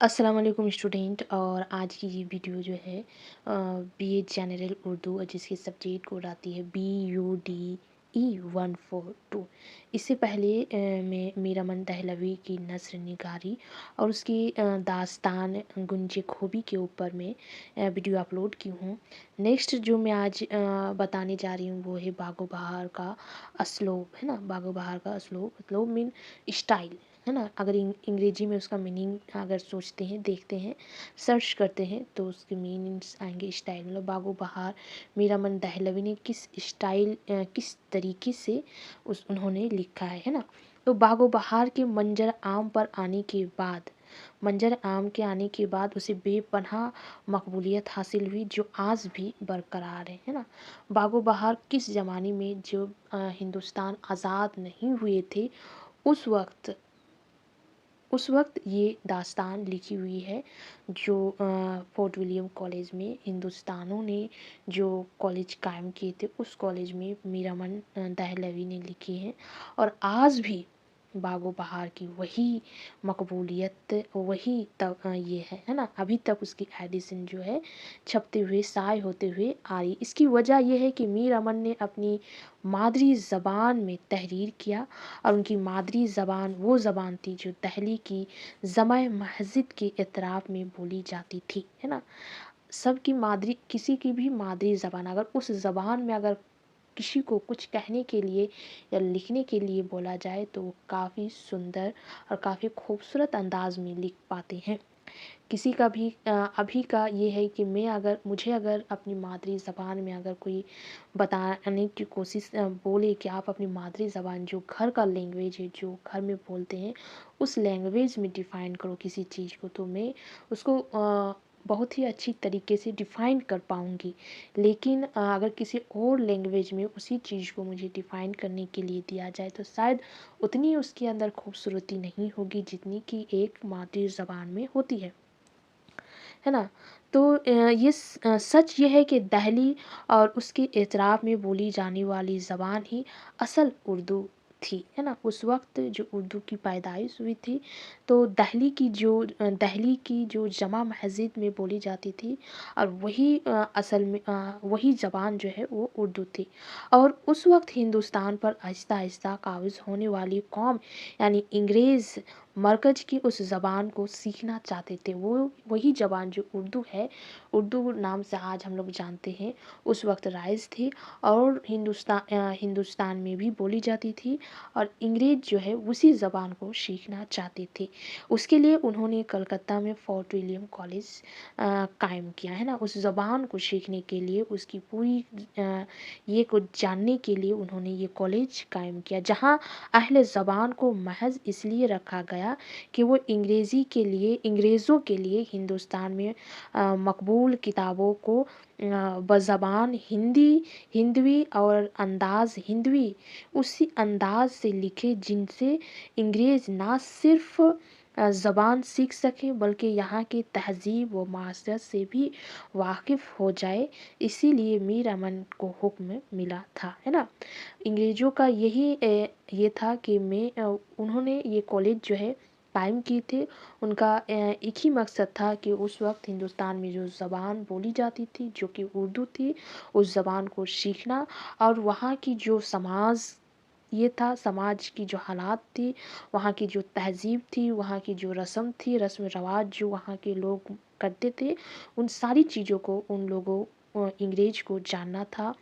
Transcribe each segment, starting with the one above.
अस्सलाम वालेकुम स्टूडेंट। और आज की ये वीडियो जो है बीए जनरल उर्दू और जिसकी सब्जेक्ट कोड आती है BUDE 142। इससे पहले मैं मीरा मन दहलवी की नस्र निगारी और उसकी दास्तान गुंजे खोबी के ऊपर मैं वीडियो अपलोड की हूँ। नेक्स्ट जो मैं आज बताने जा रही हूँ वो है बागो बहार का असलोब, है ना। बागो बहार का असलोब मतलब मीन स्टाइल, है ना। अगर अंग्रेजी में उसका मीनिंग अगर सोचते हैं, देखते हैं, सर्च करते हैं तो उसके मीनिंग्स आएंगे स्टाइल। मतलब बागो बहार मीरा मन दहलवी ने किस स्टाइल किस तरीके से उन्होंने लिखा है ना। तो बागो बहार के मंजर आम पर आने के बाद मंजर आम के आने के बाद उसे बेपनाह मकबूलियत हासिल हुई जो आज भी बरकरार है ना। बागो बहार किस ज़माने में जो हिंदुस्तान आज़ाद नहीं हुए थे उस वक्त ये दास्तान लिखी हुई है जो फोर्ट विलियम कॉलेज में हिंदुस्तानों ने जो कॉलेज कायम किए थे उस कॉलेज में मीरा मन दहलवी ने लिखी है। और आज भी बागो बहार की वही मकबूलियत वही तब ये है ना। अभी तक उसकी एडिशन जो है छपते हुए शाये होते हुए आ रही। इसकी वजह यह है कि मीर अमन ने अपनी मादरी ज़बान में तहरीर किया और उनकी मादरी ज़बान वो ज़बान थी जो दहली की जमा मस्जिद के एतराफ़ में बोली जाती थी, है ना। सबकी मादरी, किसी की भी मादरी ज़बान अगर उस ज़बान में अगर किसी को कुछ कहने के लिए या लिखने के लिए बोला जाए तो वो काफ़ी सुंदर और काफ़ी खूबसूरत अंदाज में लिख पाते हैं। किसी का भी अभी का ये है कि मुझे अगर अपनी मादरी ज़बान में अगर कोई बताने की कोशिश बोले कि आप अपनी मादरी ज़बान जो घर का लैंग्वेज है जो घर में बोलते हैं उस लैंग्वेज में डिफ़ाइन करो किसी चीज़ को, तो मैं उसको बहुत ही अच्छी तरीके से डिफ़ाइन कर पाऊँगी। लेकिन अगर किसी और लैंग्वेज में उसी चीज़ को मुझे डिफ़ाइन करने के लिए दिया जाए तो शायद उतनी उसके अंदर खूबसूरती नहीं होगी जितनी कि एक मादरी ज़बान में होती है ना। तो सच ये है कि दहली और उसके एतराफ़ में बोली जाने वाली ज़बान ही असल उर्दू थी, है ना। उस वक्त जो उर्दू की पैदाइश हुई थी तो दहली की जो जमा मस्जिद में बोली जाती थी और वही असल में वही ज़बान जो है वो उर्दू थी। और उस वक्त हिंदुस्तान पर आहिस्ता आहिस्ता काबिज़ होने वाली कौम यानी अंग्रेज़ मरकज़ की उस ज़बान को सीखना चाहते थे। वो वही ज़बान जो उर्दू है, उर्दू नाम से आज हम लोग जानते हैं, उस वक्त राइज थी और हिंदुस्तान में भी बोली जाती थी और अंग्रेज़ जो है उसी ज़बान को सीखना चाहते थे। उसके लिए उन्होंने कलकत्ता में फोर्ट विलियम कॉलेज कायम किया, है ना। उस ज़बान को सीखने के लिए उसकी पूरी ये को जानने के लिए उन्होंने ये कॉलेज कायम किया जहाँ अहले ज़बान को महज इसलिए रखा गया कि वो अंग्रेज़ों के लिए हिंदुस्तान में मकबूल किताबों को बज़बान हिंदवी और अंदाज़ हिंदवी उसी अंदाज़ से लिखे जिनसे अंग्रेज़ ना सिर्फ़ ज़बान सीख सकें बल्कि यहाँ की तहज़ीब व माशरत से भी वाकिफ़ हो जाए। इसीलिए मीर अमन को हुक्म मिला था, है ना। अंग्रेज़ों का ये था कि उन्होंने ये कॉलेज जो है कायम किए थे। उनका एक ही मकसद था कि उस वक्त हिंदुस्तान में जो ज़बान बोली जाती थी जो कि उर्दू थी उस ज़बान को सीखना और वहाँ की जो समाज की जो हालात थी, वहाँ की जो तहज़ीब थी, वहाँ की जो रस्म थी, रस्म रवाज जो वहाँ के लोग करते थे, उन सारी चीज़ों को उन लोगों अंग्रेज को जानना था,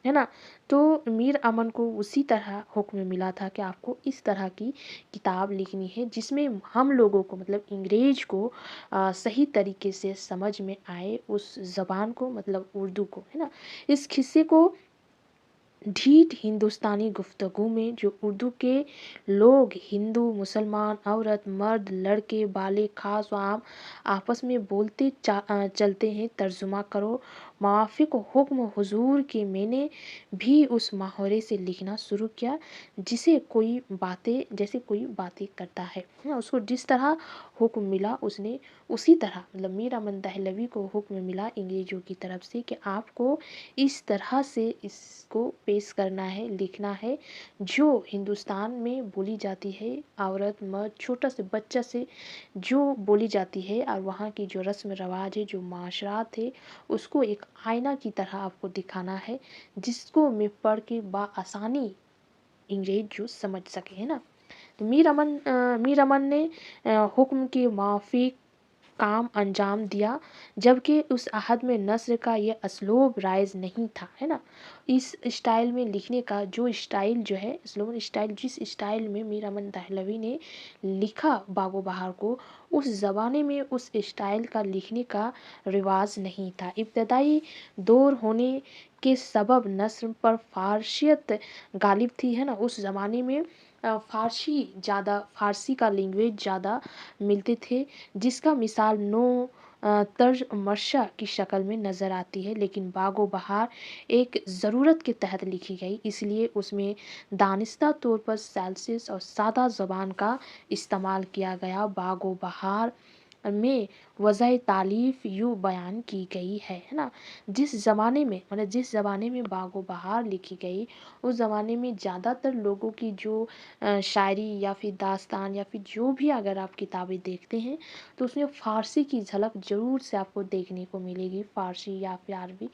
है ना। तो मीर अमन को उसी तरह हुक्म मिला था कि आपको इस तरह की किताब लिखनी है जिसमें हम लोगों को मतलब अंग्रेज को सही तरीके से समझ में आए उस ज़बान को मतलब उर्दू को, है ना। इस किस्से को ढीठ हिंदुस्तानी गुफ्तगू में जो उर्दू के लोग हिंदू मुसलमान औरत मर्द लड़के बाले खास व आम आपस में बोलते चलते हैं तर्जुमा करो موافق حکم حضور کے میں نے بھی اس محاورے سے لکھنا شروع کیا جیسے کوئی باتیں کرتا ہے۔ اس کو جس طرح حکم ملا اس نے اسی طرح، مطلب میر امن دہلوی کو حکم ملا انگریزوں کی طرف سے کہ آپ کو اس طرح سے اس کو پیش کرنا ہے، لکھنا ہے جو ہندوستان میں بولی جاتی ہے، عورت مرد چھوٹا سے بچہ سے جو بولی جاتی ہے، اور وہاں کی جو رسم رواج ہے، جو معاشرات ہے، اس کو ایک آئینہ کی طرح آپ کو دکھانا ہے، جس کو میں پڑھ کے بآسانی انگریز جو سمجھ سکے، ہے نا۔ تو میر امن نے حکم کے موافق کام انجام دیا، جبکہ اس عہد میں نثر کا یہ اسلوب رائج نہیں تھا، ہے نا۔ اس اسٹائل میں لکھنے کا جو اسٹائل جو ہے، اسلوبن اسٹائل، جس اسٹائل میں میر امن دہلوی نے لکھا باغ و بہار کو، اس زمانے میں اس اسٹائل کا لکھنے کا رواج نہیں تھا۔ ابتدائی دور ہونے کے سبب نثر پر فارسیت غالب تھی، ہے نا۔ اس زمانے میں فارسی کا لینگویج زیادہ ملتے تھے، جس کا مثال نو طرز مرثیہ کی شکل میں نظر آتی ہے، لیکن باغ و بہار ایک ضرورت کے تحت لکھی گئی، اس لیے اس میں دانستہ طور پر سیلسس اور سادہ زبان کا استعمال کیا گیا۔ باغ و بہار میں وضع تالیف یوں بیان کی گئی ہے نا۔ جس زمانے میں باغ و بہار لکھی گئی، اس زمانے میں زیادہ تر لوگوں کی جو شاعری یا پھر داستان یا پھر جو بھی اگر آپ کتابیں دیکھتے ہیں تو اس میں فارسی کی جھلک ضرور سے آپ کو دیکھنے کو ملے گی۔ فارسی یا پھر عربی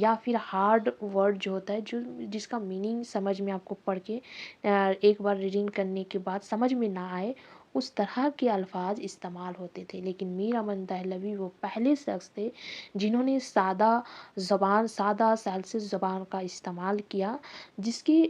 یا پھر ہارڈ ورڈ جو ہوتا ہے، جس کا میننگ سمجھ میں آپ کو پڑھ کے ایک بار ریڈنگ کرنے کے بعد سمجھ میں نہ آئے، اس طرح کے الفاظ استعمال ہوتے تھے۔ لیکن میر امن دہلوی وہ پہلے شخص تھے جنہوں نے سادہ سیلسس زبان کا استعمال کیا، جس کے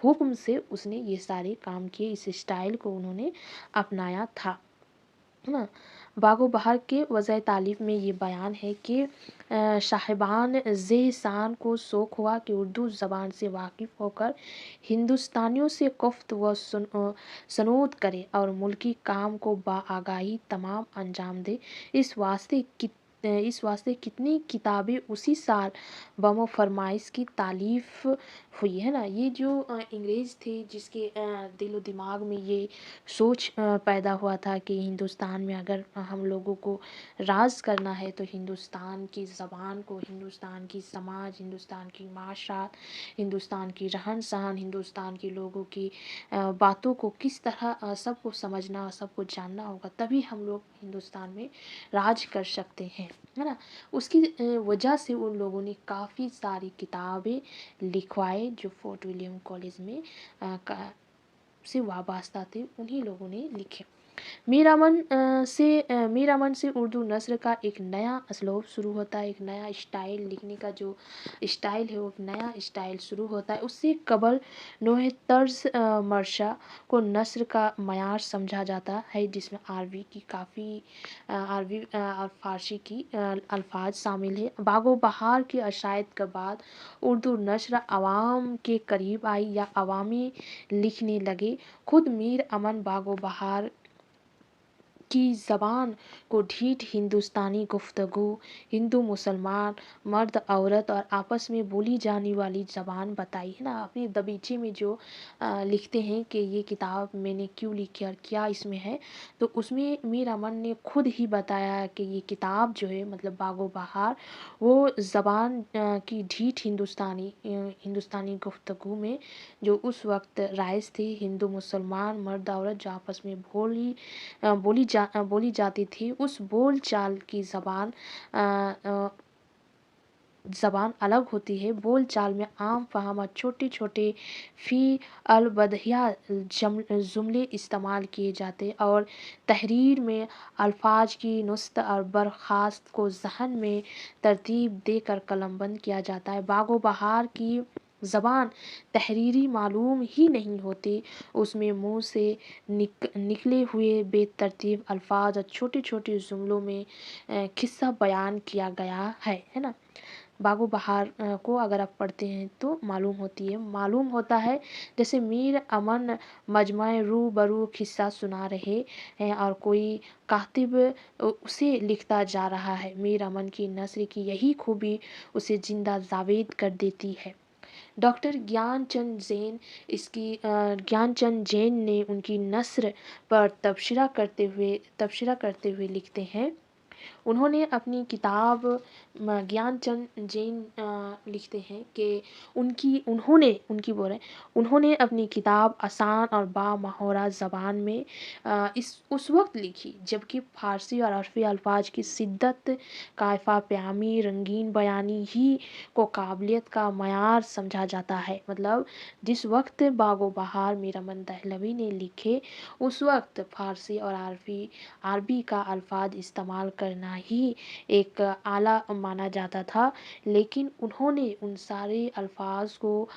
حکم سے اس نے یہ سارے کام کیے، اس اسٹائل کو انہوں نے اپنایا تھا، ہے نا۔ باغ و بہار کے وضع تالیف میں یہ بیان ہے کہ صاحبان ذہ شان کو شوق ہوا کہ اردو زبان سے واقف ہو کر ہندوستانیوں سے گفت و شنود کرے اور ملکی کام کو بآگاہی تمام انجام دے۔ اس واسطے کتنی کتابیں اسی سال بم و فرمائش کی تالیف ہوئی، ہے نا۔ یہ جو انگریز تھے جس کے دل و دماغ میں یہ سوچ پیدا ہوا تھا کہ ہندوستان میں اگر ہم لوگوں کو راج کرنا ہے تو ہندوستان کی زبان کو، ہندوستان کی سماج، ہندوستان کی معاشرات، ہندوستان کی رہن سہن، ہندوستان کے لوگوں کی باتوں کو کس طرح سب کو سمجھنا، سب کو جاننا ہوگا، تبھی ہم لوگ ہندوستان میں راج کر سکتے ہیں، ہے نا۔ اس کی وجہ سے ان لوگوں نے کافی ساری کتابیں لکھوائے جو فورٹ ولیم کالج میں سے وابستہ تھے، انہی لوگوں نے لکھے۔ میر امن سے اردو نثر کا ایک نیا اسلوب شروع ہوتا ہے، ایک نیا اسٹائل، لکھنے کا جو اسٹائل ہے وہ ایک نیا اسٹائل شروع ہوتا ہے۔ اس سے قبل نوع طرز مرثیہ کو نثر کا معیار سمجھا جاتا ہے، جس میں عربی اور فارسی کی الفاظ شامل ہے۔ باغ و بہار کی اشاعت کے بعد اردو نثر عوام کے قریب آئی یا عوامی لکھنے لگے۔ خود میر امن باغ و بہار کی زبان کو ٹھیٹھ ہندوستانی گفتگو، ہندو مسلمان، مرد عورت اور آپس میں بولی جانے والی زبان بتائی، ہے نا۔ اپنے دبیچے میں جو لکھتے ہیں کہ یہ کتاب میں نے کیوں لکھی اور کیا اس میں ہے، تو اس میں میر امن نے خود ہی بتایا کہ یہ کتاب جو ہے، مطلب باغ و بہار، وہ زبان کی ڈھیٹھ ہندوستانی گفتگو میں جو اس وقت رائج تھی، ہندو مسلمان، مرد عورت جو آپس میں بولی جاتی تھی، اس بول چال کی زبان الگ ہوتی ہے۔ بول چال میں عام فہم اور چھوٹے چھوٹے فی البدیہہ جملے استعمال کیے جاتے اور تحریر میں الفاظ کی نصب اور برخاست کو ذہن میں ترتیب دے کر قلم بند کیا جاتا ہے۔ باغ و بہار کی زبان تحریری معلوم ہی نہیں ہوتی، اس میں منہ سے نکلے ہوئے بے ترتیب الفاظ اور چھوٹے چھوٹے جملوں میں قصہ بیان کیا گیا ہے نا۔ बागो बहार को अगर आप पढ़ते हैं तो मालूम होता है जैसे मीर अमन मजमा रू बरू किस्सा सुना रहे हैं और कोई कातिब उसे लिखता जा रहा है। मीर अमन की नस्र की यही खूबी उसे जिंदा जावेद कर देती है। डॉक्टर ज्ञानचंद जैन ने उनकी नस्र पर तबसरा करते हुए लिखते हैं। उन्होंने अपनी किताब ज्ञानचंद जैन लिखते हैं कि उन्होंने अपनी किताब आसान और बामहोरा ज़बान में इस उस वक्त लिखी जबकि फ़ारसी और अरबी अल्फाज की शिद्दत, कायफा प्यामी, रंगीन बयानी ही को काबिलियत का मयार समझा जाता है। मतलब जिस वक्त बागो बहार मीरामन दहलवी ने लिखे उस वक्त फ़ारसी और अरबी का अल्फाज इस्तेमाल करना ही एक आला माना जाता था, लेकिन उन्होंने उन सारे अल्फाज को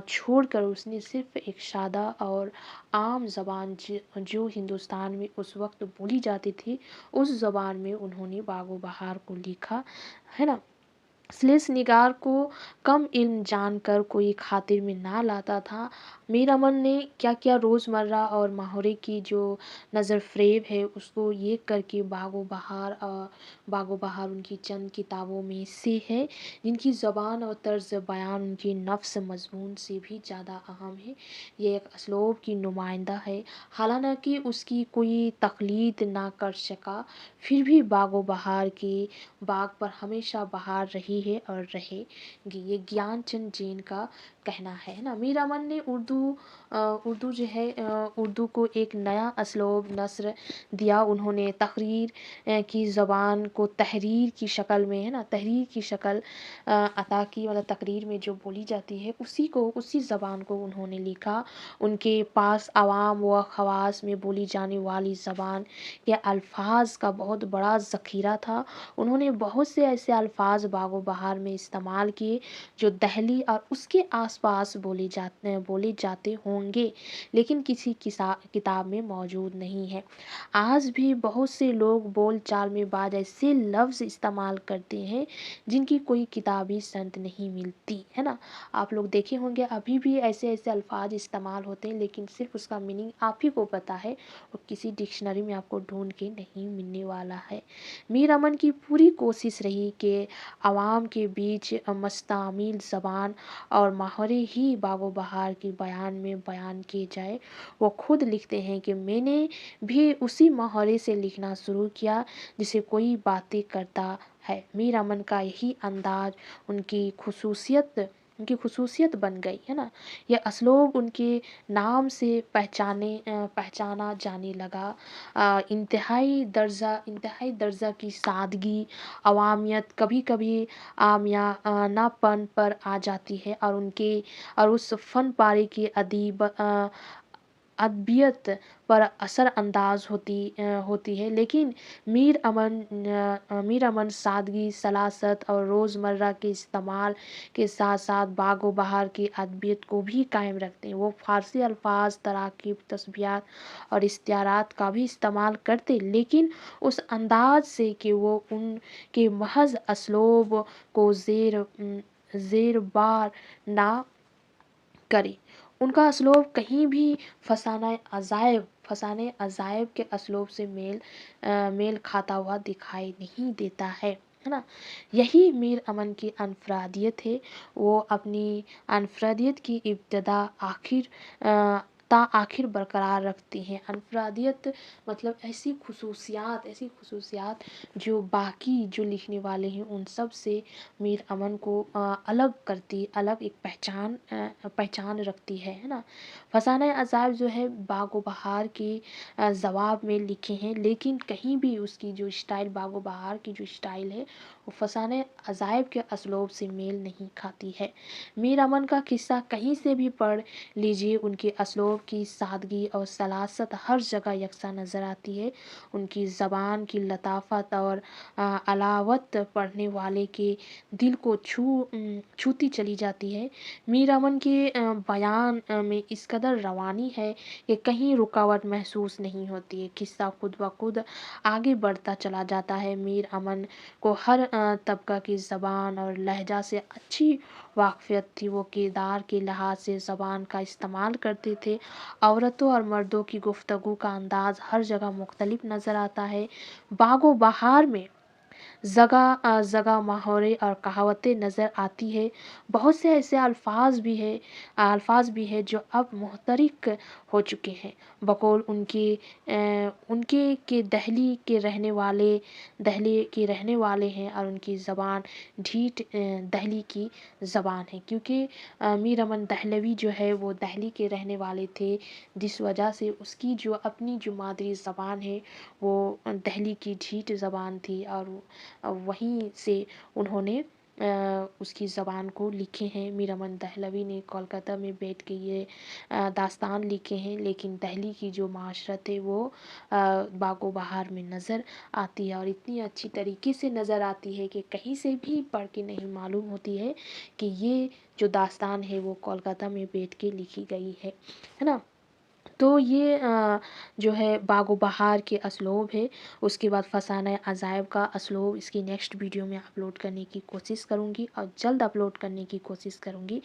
छोड़कर उसने सिर्फ एक सादा और आम ज़बान जो हिंदुस्तान में उस वक्त बोली जाती थी उस ज़बान में उन्होंने बागो बहार को लिखा, है ना। स्लेस निगार को कम इल्म जानकर कोई खातिर में ना लाता था। मीर अमन ने क्या क्या रोज़मर्रा और माहौरे की जो नज़र फ़रेब है उसको ये करके बागो बहार उनकी चंद किताबों में से है जिनकी ज़बान और तर्ज बयान उनकी नफ्स मज़मून से भी ज़्यादा अहम है। ये एक असलूब की नुमाइंदा है, हालांकि उसकी कोई तक़लीद ना कर सका, फिर भी बागो बहार की बाग पर हमेशा बहार रही है और रहेगी। ये ज्ञानचंद जैन का कहना है ना। मीर अमन ने उर्दू जो है उर्दू को एक नया असलूब नस्र दिया। उन्होंने तहरीर की ज़बान को तहरीर की शक्ल में, है ना, तहरीर की शक्ल अता की। मतलब तकरीर में जो बोली जाती है उसी ज़बान को उन्होंने लिखा। उनके पास आवाम व ख़वास में बोली जाने वाली ज़बान के अल्फाज का बहुत बड़ा ज़ख़ीरा था। उन्होंने बहुत से ऐसे अल्फाज बागो बहार में इस्तेमाल किए जो दहली और उसके आसपास बोले जाते होंगे लेकिन किसी किताब में मौजूद नहीं है। आज भी बहुत से लोग बोल चाल में बाज ऐसे लफ्ज़ इस्तेमाल करते हैं जिनकी कोई किताबी संत नहीं मिलती, है ना। आप लोग देखे होंगे अभी भी ऐसे ऐसे अल्फाज इस्तेमाल होते हैं लेकिन सिर्फ उसका मीनिंग आप ही को पता है और किसी डिक्शनरी में आपको ढूंढ के नहीं मिलने वाला है। मीर अमन की पूरी कोशिश रही कि आवाम के बीच मस्तामिल ज़बान और माहौरे ही बागो बहार की बयान में बयान किए जाए। वो खुद लिखते हैं कि मैंने भी उसी माहौरे से लिखना शुरू किया जिसे कोई बातें करता है। मीर अमन का यही अंदाज उनकी खुसूसियत बन गई, है ना। यह असलूब उनके नाम से पहचाना जाने लगा। इंतहाई दर्जा की सादगी, अवामियत कभी कभी आमियानापन पर आ जाती है और उस फन पारे की अदबियत पर असर अंदाज होती है। लेकिन मीर अमन सादगी, सलासत और रोज़मर्रा के इस्तेमाल के साथ साथ बागो बहार की अदबियत को भी कायम रखते हैं। वो फ़ारसी अल्फाज, तराकीब, तस्बीहात और इस्तिआरात का भी इस्तेमाल करते लेकिन उस अंदाज से कि वो उनके महज असलूब को ज़ेर बार ना करे। उनका असलूब कहीं भी फसाने अजायब के असलूब से मेल खाता हुआ दिखाई नहीं देता है ना। यही मीर अमन की अनफरादियत है। वो अपनी अनफरादियत की इब्तदा आखिर बरकरार रखती हैं। अनफरादियत मतलब ऐसी खसूसियात जो बाकी जो लिखने वाले हैं उन सब से मीर अमन को अलग एक पहचान रखती है ना। फसाना अजाब जो है बागो बहार के जवाब में लिखे हैं लेकिन कहीं भी उसकी जो स्टाइल बागो बहार की जो स्टाइल है वो फसाने अजायब के असलूब से मेल नहीं खाती है। मीर अमन का किस्सा कहीं से भी पढ़ लीजिए उनके असलूब کی سادگی اور سلاست ہر جگہ یکساں نظر آتی ہے۔ ان کی زبان کی لطافت اور علاوت پڑھنے والے کے دل کو چھوتی چلی جاتی ہے۔ میر امن کے بیان میں اس قدر روانی ہے کہ کہیں رکاوٹ محسوس نہیں ہوتی ہے، قصہ خود بخود آگے بڑھتا چلا جاتا ہے۔ میر امن کو ہر طبقہ کی زبان اور لہجہ سے اچھی واقفیت تھی۔ وہ کردار کے لحاظ سے زبان کا استعمال کرتے تھے۔ عورتوں اور مردوں کی گفتگو کا انداز ہر جگہ مختلف نظر آتا ہے۔ باغ و بہار میں جگہ جگہ محاورے اور کہاوتیں نظر آتی ہے۔ بہت سے ایسے الفاظ بھی ہیں جو اب متحرک ہو چکے ہیں، بقول ان کے کہ دہلی کے رہنے والے ہیں اور ان کی زبان ڈھیٹ دہلی کی زبان ہے، کیونکہ میر امن دہلوی جو ہے وہ دہلی کے رہنے والے تھے، جس وجہ سے اس کی جو اپنی جو مادری زبان ہے وہ دہلی کی ڈھیٹ زبان تھی، اور وہیں سے انہوں نے اس کی زبان کو لکھے ہیں۔ میر امن دہلوی نے کولکاتہ میں بیٹھ کے یہ داستان لکھے ہیں، لیکن دہلی کی جو معاشرت ہے وہ باغ و بہار میں نظر آتی ہے، اور اتنی اچھی طریقے سے نظر آتی ہے کہ کہیں سے بھی پڑھ کے نہیں معلوم ہوتی ہے کہ یہ جو داستان ہے وہ کولکاتہ میں بیٹھ کے لکھی گئی ہے نا۔ تو یہ جو ہے باغ و بہار کے اسلوب ہے۔ اس کے بعد فسانہ عجائب کا اسلوب اس کی نیکسٹ ویڈیو میں اپلوڈ کرنے کی کوشش کروں گی، اور جلد اپلوڈ کرنے کی کوشش کروں گی۔